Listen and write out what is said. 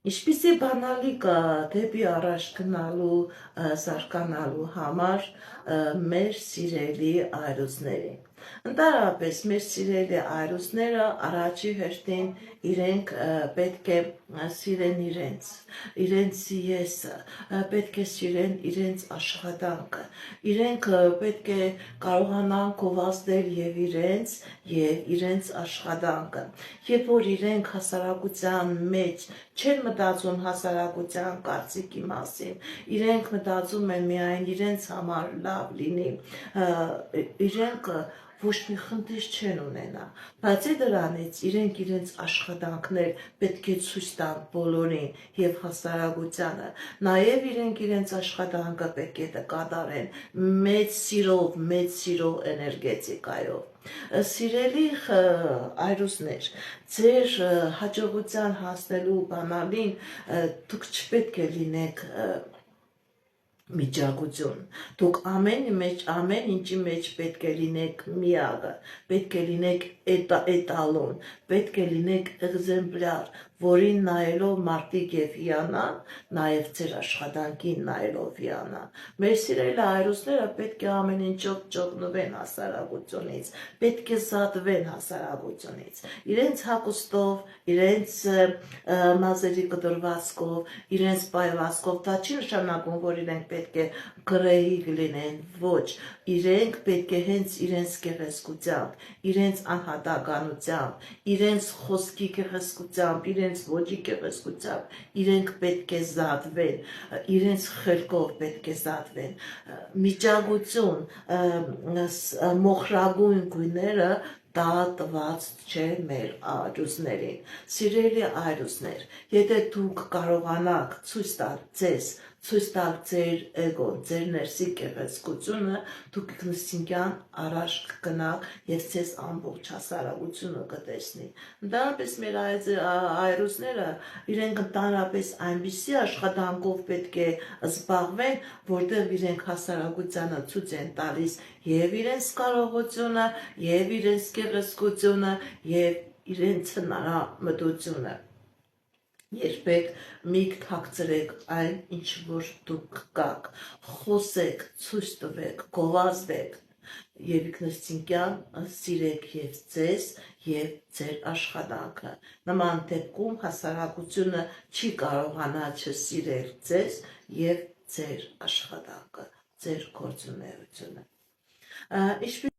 Ինչպիսի բանալի կա դեպի առաջ գնալու, զարգանալու համար մեր սիրելի այրուզներին։ Ընդհանրապես մեր սիրելի այրուզները առաջի հերթին իրենք պետք է սիրեն իրենց եսը, պետք է սիրեն իրենց աշխատանքը, իրենք պետք է կարողանան գովազդել եւ իրենց աշխատանքը։ Երբ որ իրենք հասարակության մեջ չեն մտածում հասարակության կարծիքի մասին, իրենք մտածում են միայն իրենց համար լավ լինի, իրենք ոչ մի խնդիր չեն ունենա, բացի դրանից իրենք իրենց աշխատանքներ պետք է ցույց տան բոլորին եւ հասարակությանը, նաեւ իրենք իրենց աշխատանքը պետք է կատարեն մեծ սիրով էներգետիկայով։ Սիրելի այրուզներ, ձեր հաջողության հասնելու բանալին դուք չպետք է լինեք միջակություն, դուք ամեն ինչի մեջ պետք է լինեք միակը, պետք է լինեք էտալոն, պետք է լինեք էգզեմպլյար, որին նայելով մարդիկ եւ հիանան, նաեւ ձեր աշխատանքին նայելով հիանան։ Մեր սիրելի այրուզները պետք է ամեն ինչով ճողնվեն հասարակությունից, պետք է զատվեն հասարակությունից, իրենց հագուստով, իրենց մազերի կտրվածքով, իրենց պայվածքով, դա չի նշանակում, որ իրենք պետք է գրեհիկ լինեն, ոչ, իրենք պետք է հենց իրենց գեղեցկությամբ, իրենց անհատականությամբ, իրենց խոսքի գեղեցկությամբ, իրենց ոճի գեղեցկությամբ, իրենք պետք է զատվեն, իրենց խելքով պետք է զատվեն, միջակություն, մոխրագույն գույները դա տված չէ մեր այրուզներին։ Սիրելի այրուզներ, եթե դուք կարողանաք ցույց տալ ձեզ, ցույց տալ ձեր էգոն, ձեր ներսի գեղեցկությունը, դուք ինքնըստինքյան առաջ կգնաք եւ ձեզ ամբողջ հասարակությունը կտեսնի։ Ընդհանրապես մեր այրուզները իրենք ընդհանրապես այնպիսի աշխատանքով պետք է զբաղվեն, որտեղ իրենք հասարակությանը ցույց են տալիս եւ իրենց կարողությունը, եւ իրենց գեղեցկությունը, եւ իրենց հնարամտությունը։ Երբեք մի թաքցրեք այն, ինչ որ դուք կաք, խոսեք, ցույց տվեք, գովազդեք եւ ինքնըստինքյան սիրեք եւ ձեզ եւ ձեր աշխատանքը։ Նման դեպքում հասարակությունը չի կարողանա չսիրել ձեզ եւ ձեր աշխատանքը, ձեր գործունեությունը։